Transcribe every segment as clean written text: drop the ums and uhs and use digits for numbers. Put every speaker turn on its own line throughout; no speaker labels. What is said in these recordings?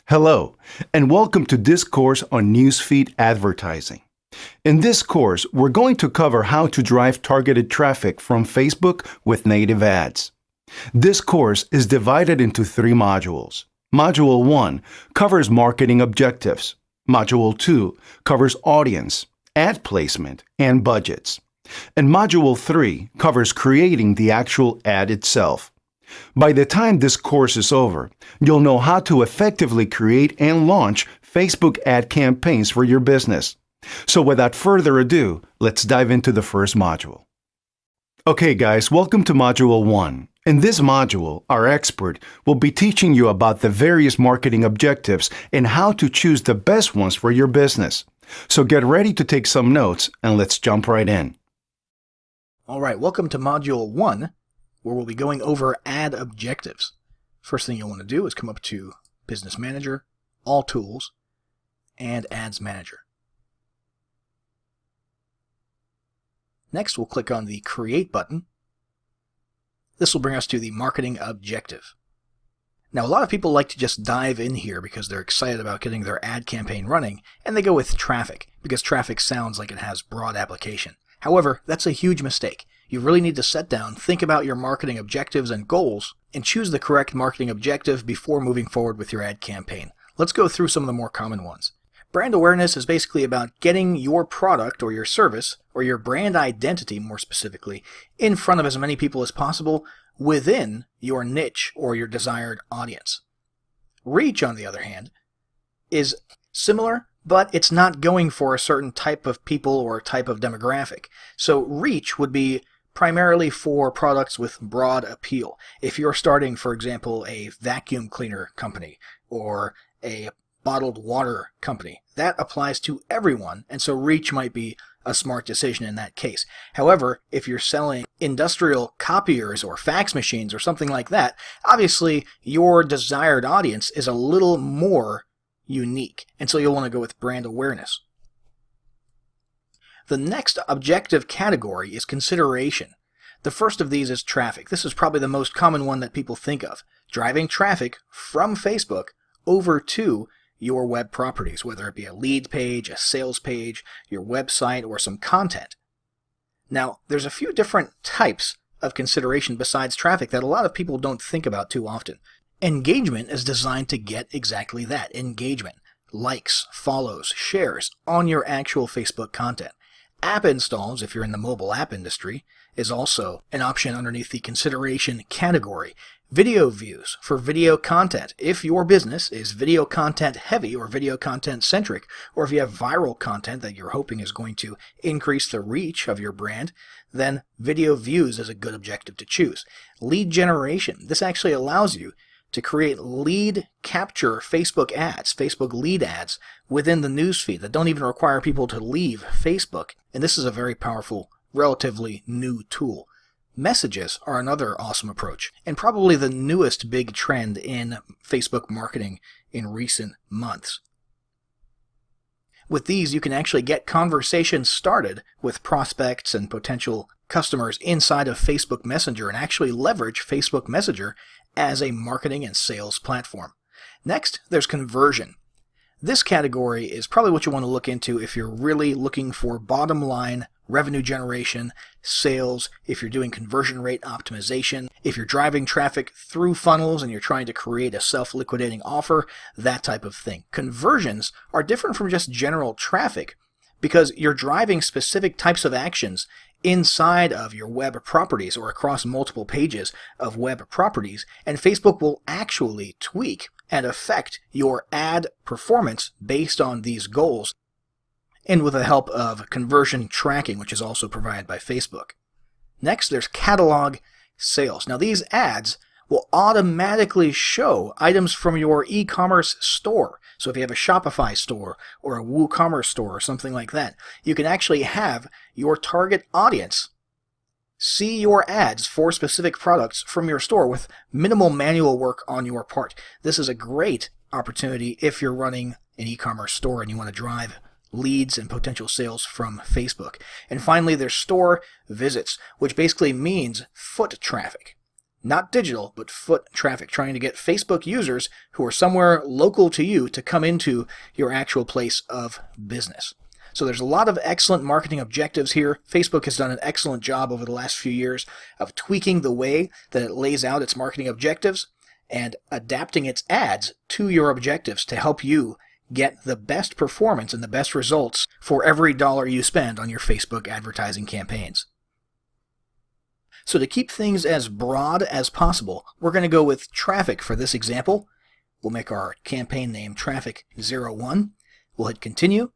Hello, and welcome to this course on Newsfeed advertising. In this course, we're going to cover how to drive targeted traffic from Facebook with native ads. This course is divided into 3 modules. Module 1 covers marketing objectives. Module 2 covers audience, ad placement, and budgets. And Module 3 covers creating the actual ad itself. By the time this course is over, you'll know how to effectively create and launch Facebook ad campaigns for your business. So without further ado, let's dive into the first module. Okay guys, welcome to Module 1. In this module, our expert will be teaching you about the various marketing objectives and how to choose the best ones for your business. So get ready to take some notes and let's jump right in.
Alright, welcome to Module 1, where we'll be going over ad objectives. First thing you'll want to do is come up to Business Manager, All Tools, and Ads Manager. Next, we'll click on the Create button. This will bring us to the Marketing Objective. Now, a lot of people like to just dive in here because they're excited about getting their ad campaign running, and they go with traffic, because traffic sounds like it has broad application. However, that's a huge mistake. You really need to sit down, think about your marketing objectives and goals, and choose the correct marketing objective before moving forward with your ad campaign. Let's go through some of the more common ones. Brand awareness is basically about getting your product or your service, or your brand identity more specifically, in front of as many people as possible within your niche or your desired audience. Reach, on the other hand, is similar, but it's not going for a certain type of people or type of demographic. So reach would be primarily for products with broad appeal. If you're starting, for example, a vacuum cleaner company or a bottled water company, that applies to everyone, and so reach might be a smart decision in that case. However, if you're selling industrial copiers or fax machines or something like that, obviously your desired audience is a little more unique, and so you'll want to go with brand awareness. The next objective category is consideration. The first of these is traffic. This is probably the most common one that people think of. Driving traffic from Facebook over to your web properties, whether it be a lead page, a sales page, your website, or some content. Now, there's a few different types of consideration besides traffic that a lot of people don't think about too often. Engagement is designed to get exactly that, engagement. Likes, follows, shares on your actual Facebook content. App installs, if you're in the mobile app industry, is also an option underneath the consideration category. Video views for video content. If your business is video content heavy or video content centric, or if you have viral content that you're hoping is going to increase the reach of your brand, then video views is a good objective to choose. Lead generation. This actually allows you to create lead capture Facebook ads, Facebook lead ads within the newsfeed that don't even require people to leave Facebook. And this is a very powerful, relatively new tool. Messages are another awesome approach, and probably the newest big trend in Facebook marketing in recent months. With these, you can actually get conversations started with prospects and potential customers inside of Facebook Messenger and actually leverage Facebook Messenger as a marketing and sales platform. Next, there's conversion. This category is probably what you want to look into if you're really looking for bottom line revenue generation, sales, if you're doing conversion rate optimization, if you're driving traffic through funnels and you're trying to create a self-liquidating offer, that type of thing. Conversions are different from just general traffic because you're driving specific types of actions inside of your web properties or across multiple pages of web properties, and Facebook will actually tweak and affect your ad performance based on these goals, and with the help of conversion tracking, which is also provided by Facebook. Next, there's catalog sales. Now, these ads will automatically show items from your e-commerce store. So if you have a Shopify store or a WooCommerce store or something like that, you can actually have your target audience see your ads for specific products from your store with minimal manual work on your part. This is a great opportunity if you're running an e-commerce store and you want to drive leads and potential sales from Facebook. And finally, there's store visits, which basically means foot traffic. Not digital, but foot traffic, trying to get Facebook users who are somewhere local to you to come into your actual place of business. So there's a lot of excellent marketing objectives here. Facebook has done an excellent job over the last few years of tweaking the way that it lays out its marketing objectives and adapting its ads to your objectives to help you get the best performance and the best results for every dollar you spend on your Facebook advertising campaigns. So to keep things as broad as possible, we're going to go with traffic for this example. We'll make our campaign name Traffic01. We'll hit continue,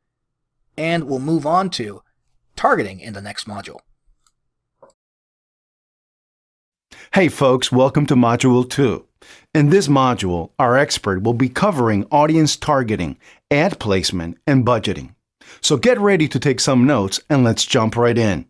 and we'll move on to targeting in the next module.
Hey folks, welcome to Module 2. In this module, our expert will be covering audience targeting, ad placement, and budgeting. So get ready to take some notes and let's jump right in.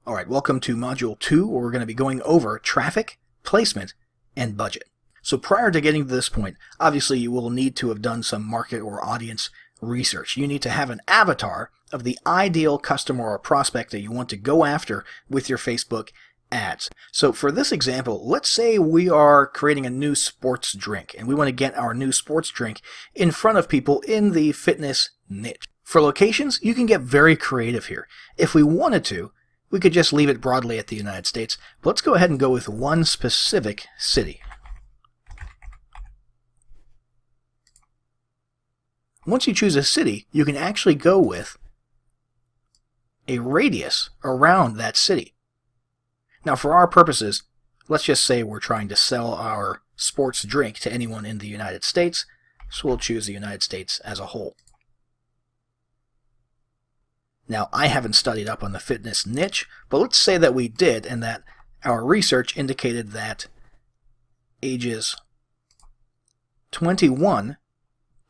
All right, welcome to Module 2, where we're going to be going over traffic, placement, and budget. So prior to getting to this point, obviously you will need to have done some market or audience research. You need to have an avatar of the ideal customer or prospect that you want to go after with your Facebook ads. So for this example, let's say we are creating a new sports drink and we want to get our new sports drink in front of people in the fitness niche. For locations, you can get very creative here. If we wanted to, we could just leave it broadly at the United States, but let's go ahead and go with one specific city. Once you choose a city, you can actually go with a radius around that city. Now, for our purposes, let's just say we're trying to sell our sports drink to anyone in the United States, so we'll choose the United States as a whole. Now, I haven't studied up on the fitness niche, but let's say that we did and that our research indicated that ages 21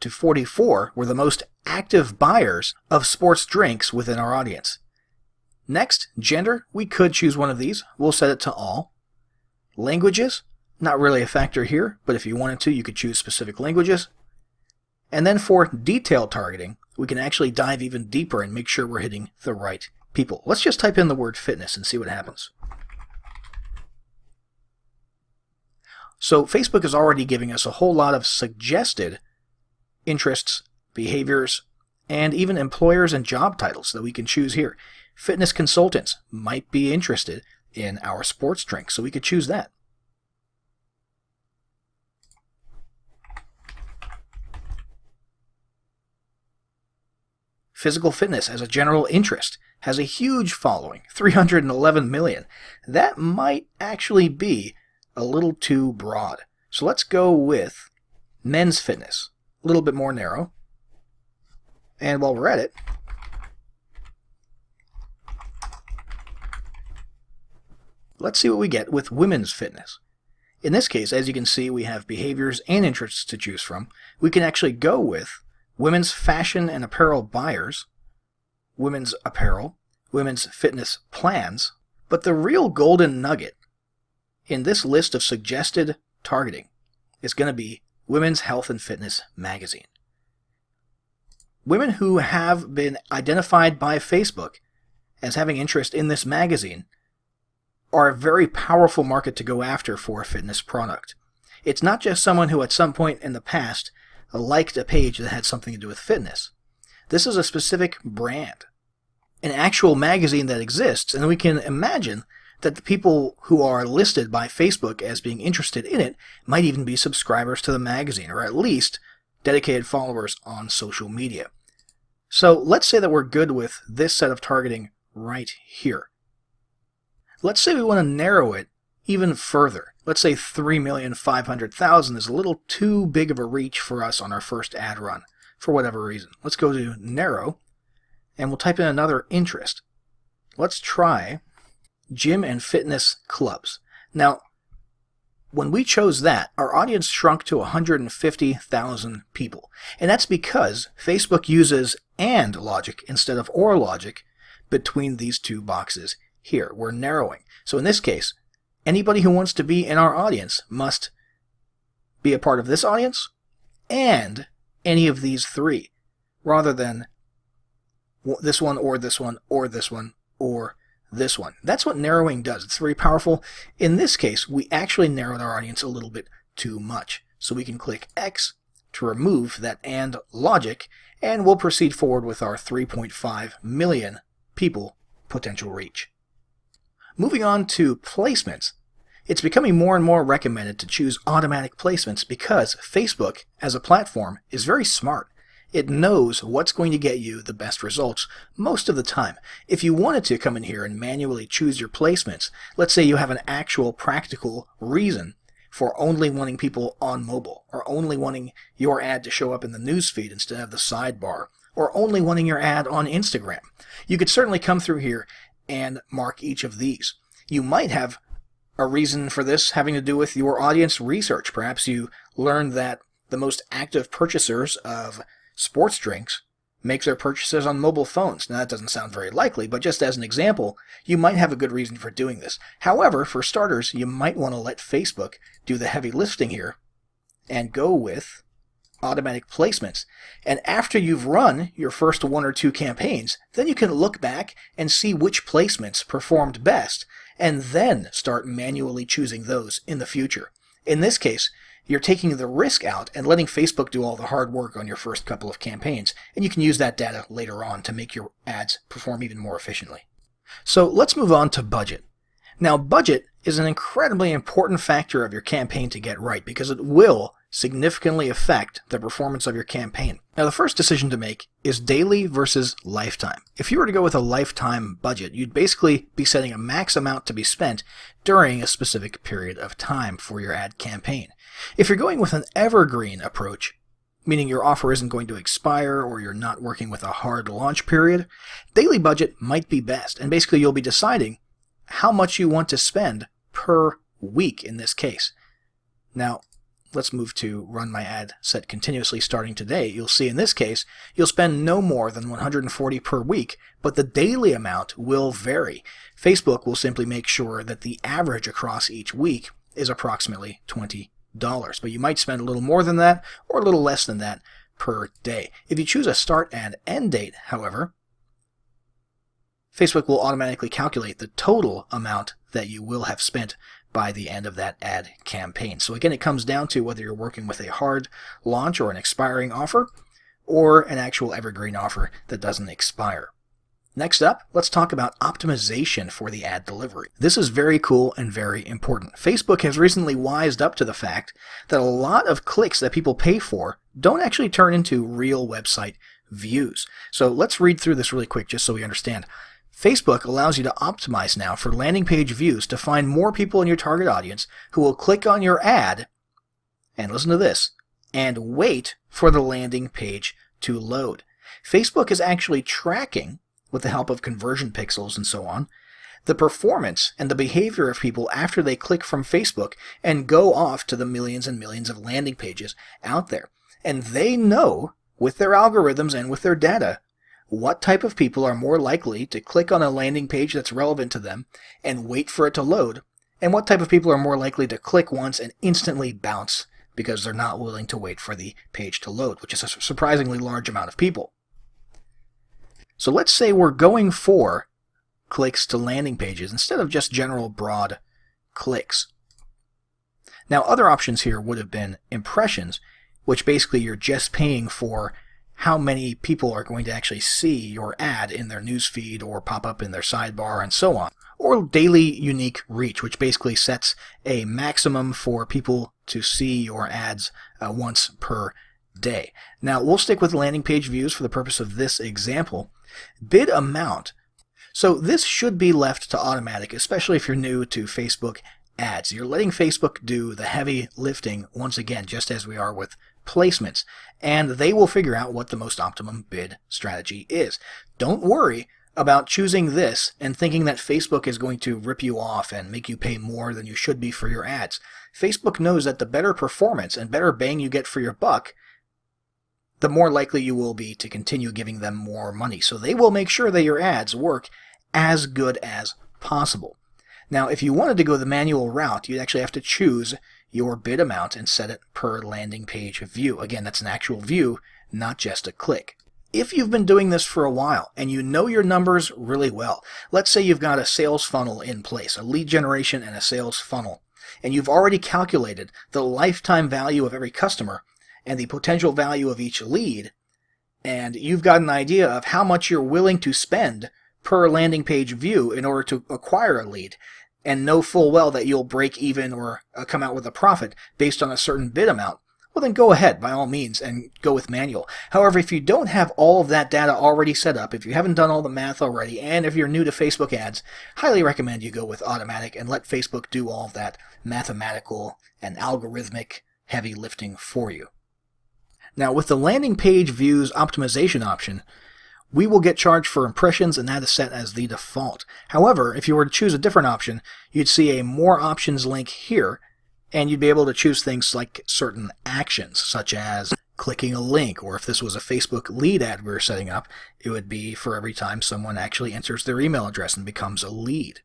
to 44 were the most active buyers of sports drinks within our audience. Next, gender, we could choose one of these. We'll set it to all. Languages, not really a factor here, but if you wanted to, you could choose specific languages. And then for detailed targeting, we can actually dive even deeper and make sure we're hitting the right people. Let's just type in the word fitness and see what happens. So Facebook is already giving us a whole lot of suggested interests, behaviors, and even employers and job titles that we can choose here. Fitness consultants might be interested in our sports drink, so we could choose that. Physical fitness as a general interest has a huge following, 311 million. That might actually be a little too broad. So let's go with men's fitness, a little bit more narrow. And while we're at it, let's see what we get with women's fitness. In this case, as you can see, we have behaviors and interests to choose from. We can actually go with women's fashion and apparel buyers, women's apparel, women's fitness plans, but the real golden nugget in this list of suggested targeting is going to be Women's Health and Fitness magazine. Women who have been identified by Facebook as having interest in this magazine are a very powerful market to go after for a fitness product. It's not just someone who at some point in the past liked a page that had something to do with fitness. This is a specific brand, an actual magazine that exists, and we can imagine that the people who are listed by Facebook as being interested in it might even be subscribers to the magazine, or at least dedicated followers on social media. So let's say that we're good with this set of targeting right here. Let's say we want to narrow it even further. Let's say 3,500,000 is a little too big of a reach for us on our first ad run, for whatever reason. Let's go to narrow, and we'll type in another interest. Let's try gym and fitness clubs. Now, when we chose that, our audience shrunk to 150,000 people. And that's because Facebook uses AND logic instead of OR logic between these two boxes here. We're narrowing. So in this case, anybody who wants to be in our audience must be a part of this audience and any of these three, rather than this one or this one or this one or this one. That's what narrowing does. It's very powerful. In this case, we actually narrowed our audience a little bit too much. So we can click X to remove that and logic, and we'll proceed forward with our 3.5 million people potential reach. Moving on to placements. It's becoming more and more recommended to choose automatic placements because Facebook, as a platform, is very smart. It knows what's going to get you the best results most of the time. If you wanted to come in here and manually choose your placements, let's say you have an actual practical reason for only wanting people on mobile, or only wanting your ad to show up in the newsfeed instead of the sidebar, or only wanting your ad on Instagram, you could certainly come through here and mark each of these. You might have a reason for this having to do with your audience research. Perhaps you learned that the most active purchasers of sports drinks make their purchases on mobile phones. Now, that doesn't sound very likely, but just as an example, you might have a good reason for doing this. However, for starters, you might want to let Facebook do the heavy lifting here and go with automatic placements. And after you've run your first 1 or 2 campaigns, then you can look back and see which placements performed best, and then start manually choosing those in the future. In this case, you're taking the risk out and letting Facebook do all the hard work on your first couple of campaigns, and you can use that data later on to make your ads perform even more efficiently. So let's move on to budget. Now, budget is an incredibly important factor of your campaign to get right because it will significantly affect the performance of your campaign. Now, the first decision to make is daily versus lifetime. If you were to go with a lifetime budget, you'd basically be setting a max amount to be spent during a specific period of time for your ad campaign. If you're going with an evergreen approach, meaning your offer isn't going to expire or you're not working with a hard launch period, daily budget might be best. And basically you'll be deciding how much you want to spend per week in this case. Now, let's move to run my ad set continuously starting today. You'll see in this case, you'll spend no more than $140 per week, but the daily amount will vary. Facebook will simply make sure that the average across each week is approximately $20. But you might spend a little more than that or a little less than that per day. If you choose a start and end date, however, Facebook will automatically calculate the total amount that you will have spent by the end of that ad campaign. So again, it comes down to whether you're working with a hard launch or an expiring offer, or an actual evergreen offer that doesn't expire. Next up, let's talk about optimization for the ad delivery. This is very cool and very important. Facebook has recently wised up to the fact that a lot of clicks that people pay for don't actually turn into real website views. So let's read through this really quick just so we understand. Facebook allows you to optimize now for landing page views to find more people in your target audience who will click on your ad, and listen to this, and wait for the landing page to load. Facebook is actually tracking, with the help of conversion pixels and so on, the performance and the behavior of people after they click from Facebook and go off to the millions and millions of landing pages out there. And they know, with their algorithms and with their data, what type of people are more likely to click on a landing page that's relevant to them and wait for it to load, and what type of people are more likely to click once and instantly bounce because they're not willing to wait for the page to load, which is a surprisingly large amount of people. So let's say we're going for clicks to landing pages instead of just general broad clicks. Now, other options here would have been impressions, which basically you're just paying for how many people are going to actually see your ad in their newsfeed or pop up in their sidebar and so on. Or daily unique reach, which basically sets a maximum for people to see your ads once per day. Now, we'll stick with landing page views for the purpose of this example. Bid amount. So this should be left to automatic, especially if you're new to Facebook ads. You're letting Facebook do the heavy lifting once again, just as we are with placements, and they will figure out what the most optimum bid strategy is. Don't worry about choosing this and thinking that Facebook is going to rip you off and make you pay more than you should be for your ads. Facebook knows that the better performance and better bang you get for your buck, the more likely you will be to continue giving them more money. So they will make sure that your ads work as good as possible. Now, if you wanted to go the manual route, you'd actually have to choose your bid amount and set it per landing page view. Again, that's an actual view, not just a click. If you've been doing this for a while and you know your numbers really well, let's say you've got a sales funnel in place, a lead generation and a sales funnel, and you've already calculated the lifetime value of every customer and the potential value of each lead, and you've got an idea of how much you're willing to spend per landing page view in order to acquire a lead, and know full well that you'll break even or come out with a profit based on a certain bid amount, well then go ahead by all means and go with manual. However, if you don't have all of that data already set up, if you haven't done all the math already, and if you're new to Facebook ads, highly recommend you go with automatic and let Facebook do all of that mathematical and algorithmic heavy lifting for you. Now, with the landing page views optimization option, we will get charged for impressions, and that is set as the default. However, if you were to choose a different option, you'd see a more options link here, and you'd be able to choose things like certain actions, such as clicking a link, or if this was a Facebook lead ad we were setting up, it would be for every time someone actually enters their email address and becomes a lead.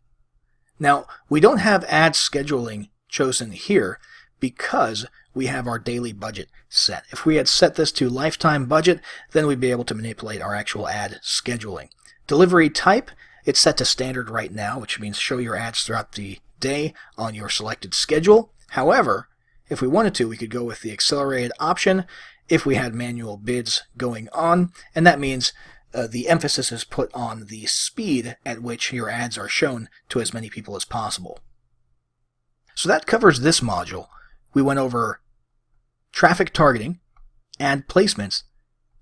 Now, we don't have ad scheduling chosen here because we have our daily budget set. If we had set this to lifetime budget, then we'd be able to manipulate our actual ad scheduling. Delivery type, it's set to standard right now, which means show your ads throughout the day on your selected schedule. However, if we wanted to, we could go with the accelerated option if we had manual bids going on, and that means the emphasis is put on the speed at which your ads are shown to as many people as possible. So that covers this module. We went over traffic targeting, ad placements,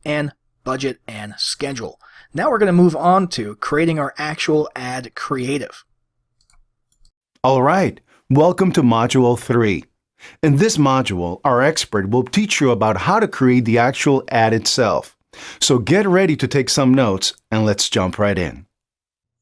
and budget and schedule. Now we're going to move on to creating our actual ad creative.
All right, welcome to Module 3. In this module, our expert will teach you about how to create the actual ad itself. So get ready to take some notes, and let's jump right in.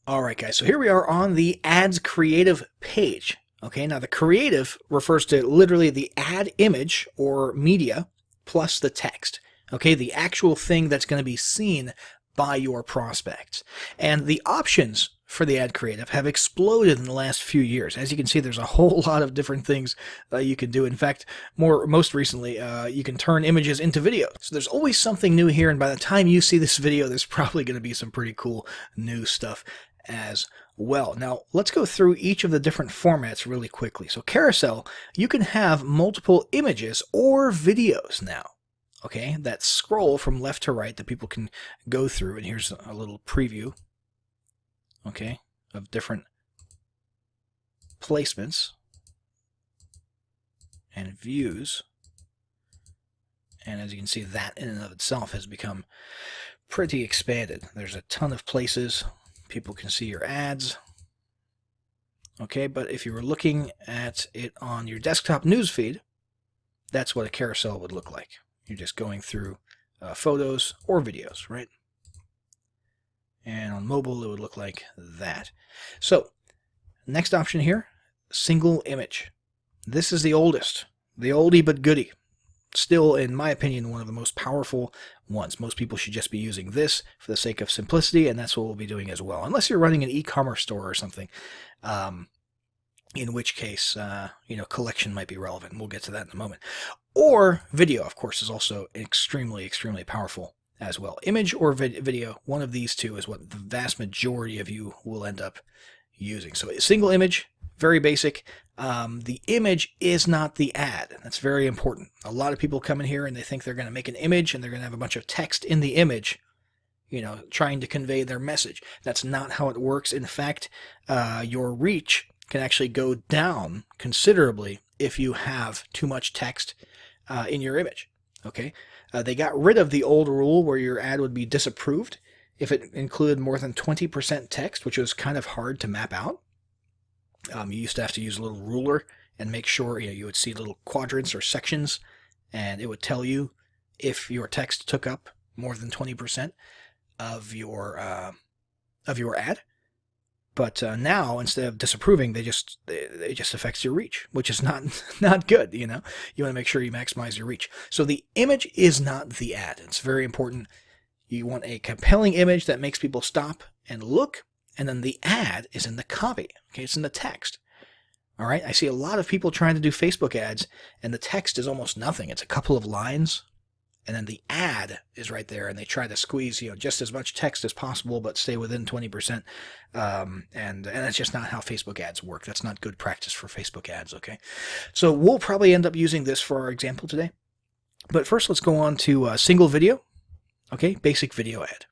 All right, guys, so here we are on the ads creative page. Okay, now the creative refers to literally the ad image or media plus the text. Okay, the actual thing that's going to be seen by your prospects. And the options for the ad creative have exploded in the last few years. As you can see, there's a whole lot of different things you can do. In fact, most recently, you can turn images into video. So there's always something new here, and by the time you see this video, there's probably going to be some pretty cool new stuff as well. Now, let's go through each of the different formats really quickly. So carousel, you can have multiple images or videos now, okay, that scroll from left to right that people can go through. And here's a little preview, okay, of different placements and views. And as you can see, that in and of itself has become pretty expanded. There's a ton of places people can see your ads. Okay, but if you were looking at it on your desktop newsfeed, that's what a carousel would look like. You're just going through photos or videos, right? And on mobile, it would look like that. So, next option here, single image. This is the oldest, the oldie but goodie. Still, in my opinion, one of the most powerful ones. Most people should just be using this for the sake of simplicity, and that's what we'll be doing as well. Unless you're running an e-commerce store or something, in which case, collection might be relevant. We'll get to that in a moment. Or video, of course, is also extremely, extremely powerful as well. Image or video, one of these two is what the vast majority of you will end up using. So a single image, very basic. The image is not the ad. That's very important. A lot of people come in here and they think they're going to make an image and they're going to have a bunch of text in the image, trying to convey their message. That's not how it works. In fact, your reach can actually go down considerably if you have too much text in your image. Okay, they got rid of the old rule where your ad would be disapproved if it included more than 20% text, which was kind of hard to map out. You used to have to use a little ruler and make sure you would see little quadrants or sections, and it would tell you if your text took up more than 20% of your ad. But now, instead of disapproving, it just affects your reach, which is not good. You want to make sure you maximize your reach. So the image is not the ad. It's very important. You want a compelling image that makes people stop and look. And then the ad is in the copy. Okay, it's in the text. All right, I see a lot of people trying to do Facebook ads, and the text is almost nothing. It's a couple of lines, and then the ad is right there, and they try to squeeze, just as much text as possible, but stay within 20%. And that's just not how Facebook ads work. That's not good practice for Facebook ads, okay? So we'll probably end up using this for our example today. But first, let's go on to single video, okay? Basic video ad,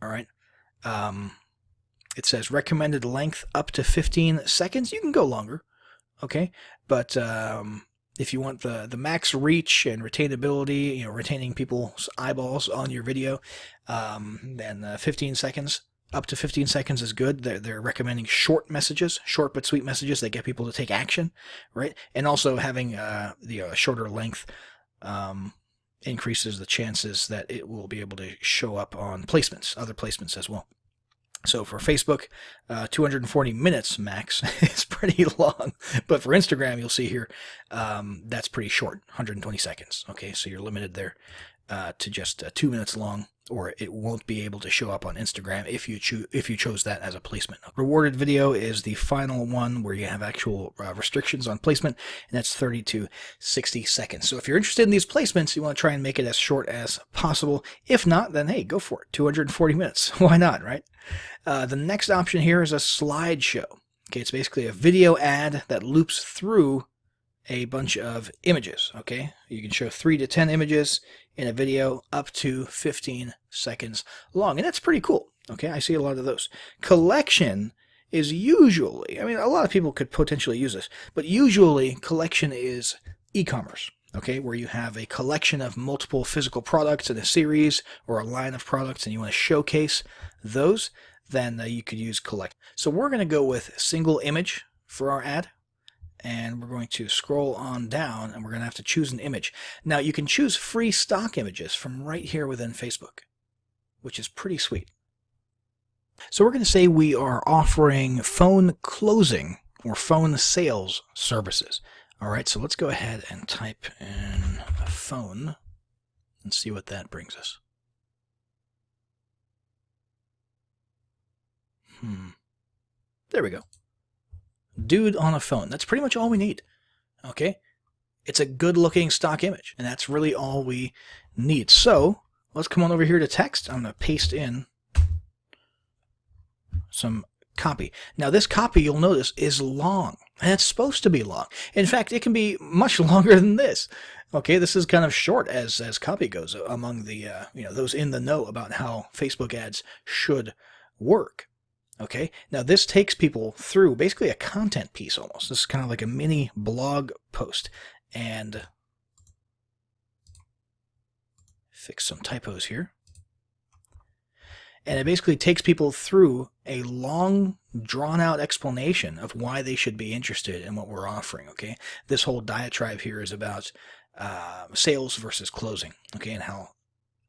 all right? It says recommended length up to 15 seconds. You can go longer, okay? But if you want the max reach and retainability, retaining people's eyeballs on your video, then 15 seconds, up to 15 seconds is good. They're recommending short messages, short but sweet messages that get people to take action, right? And also having a shorter length increases the chances that it will be able to show up on placements, other placements as well. So for Facebook, 240 minutes max is pretty long. But for Instagram, you'll see here, that's pretty short, 120 seconds. Okay, so you're limited there to just 2 minutes long, or it won't be able to show up on Instagram if you chose that as a placement. Rewarded video is the final one where you have actual restrictions on placement, and that's 30 to 60 seconds. So if you're interested in these placements, you want to try and make it as short as possible. If not, then hey, go for it. 240 minutes. Why not, right? The next option here is a slideshow. Okay, it's basically a video ad that loops through a bunch of images. Okay, you can show 3 to 10 images in a video up to 15 seconds long, and that's pretty cool. Okay, I see a lot of those. Collection is usually, a lot of people could potentially use this, but usually collection is e-commerce. Okay, where you have a collection of multiple physical products in a series or a line of products and you want to showcase those, then you could use collect. So we're going to go with single image for our ad, and we're going to scroll on down and we're going to have to choose an image. Now you can choose free stock images from right here within Facebook, which is pretty sweet. So we're going to say we are offering phone closing or phone sales services. All right, so let's go ahead and type in a phone and see what that brings us. There we go. Dude on a phone. That's pretty much all we need. Okay? It's a good-looking stock image, and that's really all we need. So let's come on over here to text. I'm going to paste in some copy. Now this copy, you'll notice, is long, and it's supposed to be long. In fact, it can be much longer than this. Okay, this is kind of short as copy goes among the those in the know about how Facebook ads should work. Okay, now this takes people through basically a content piece almost. This is kind of like a mini blog post, and fix some typos here. And it basically takes people through a long, drawn-out explanation of why they should be interested in what we're offering, okay? This whole diatribe here is about sales versus closing, okay, and how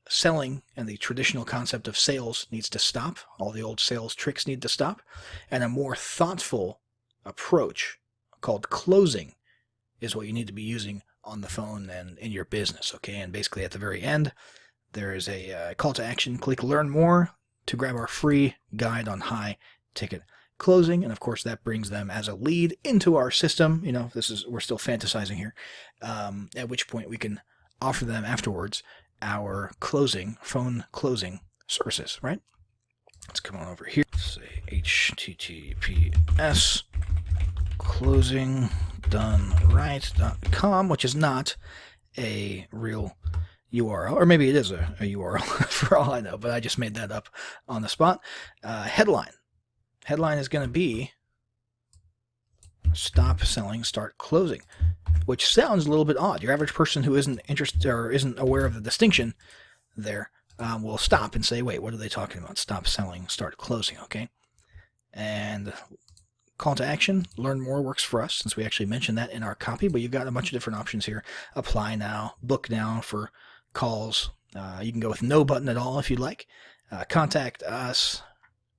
selling and the traditional concept of sales needs to stop. All the old sales tricks need to stop. And a more thoughtful approach called closing is what you need to be using on the phone and in your business, okay? And basically at the very end, there is a call to action. Click Learn More to grab our free guide on high ticket closing, and of course that brings them as a lead into our system. We're still fantasizing here, at which point we can offer them afterwards our phone closing services, right? Let's come on over here. Say https closingdoneright.com, which is not a real URL, or maybe it is a URL for all I know, but I just made that up on the spot. Headline is going to be stop selling, start closing, which sounds a little bit odd. Your average person who isn't interested or isn't aware of the distinction there will stop and say, wait, what are they talking about? Stop selling, start closing, okay? And call to action, learn more works for us since we actually mentioned that in our copy, but you've got a bunch of different options here. Apply now, book now for calls. You can go with no button at all if you'd like. Contact us,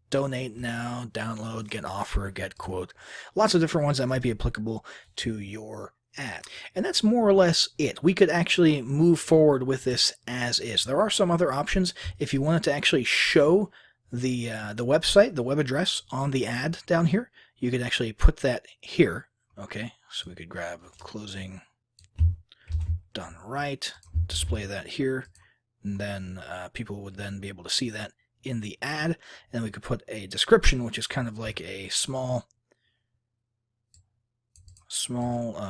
donate now, download, get offer, get quote. Lots of different ones that might be applicable to your ad. And that's more or less it. We could actually move forward with this as is. There are some other options if you wanted to actually show the website, the web address on the ad down here. You could actually put that here. Okay, so we could grab closing done right, display that here, And then people would then be able to see that in the ad. And we could put a description, which is kind of like a small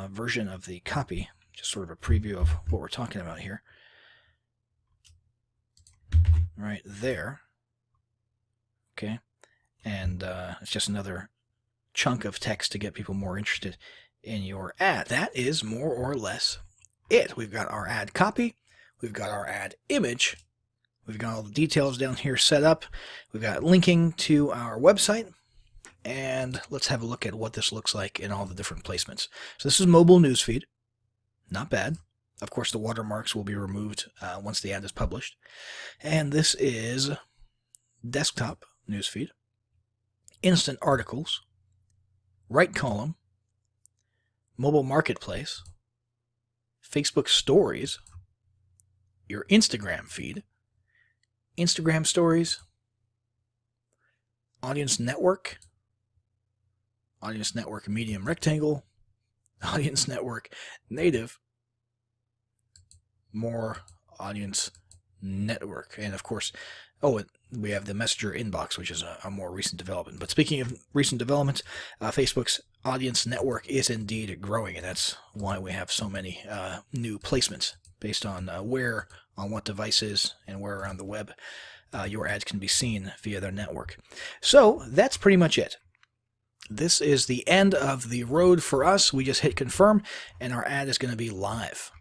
version of the copy, just sort of a preview of what we're talking about here. Right there. Okay. And it's just another chunk of text to get people more interested in your ad. That is more or less it. We've got our ad copy. We've got our ad image. We've got all the details down here set up. We've got linking to our website. And let's have a look at what this looks like in all the different placements. So this is mobile newsfeed. Not bad. Of course, the watermarks will be removed once the ad is published. And this is desktop newsfeed, instant articles, right column, mobile marketplace, Facebook stories, your Instagram feed, Instagram stories, audience network medium rectangle, audience network native, more audience network, and of course, we have the Messenger inbox, which is a more recent development. But speaking of recent developments, Facebook's audience network is indeed growing, and that's why we have so many new placements based on where, on what devices, and where around the web your ads can be seen via their network. So that's pretty much it. This is the end of the road for us. We just hit confirm, and our ad is going to be live.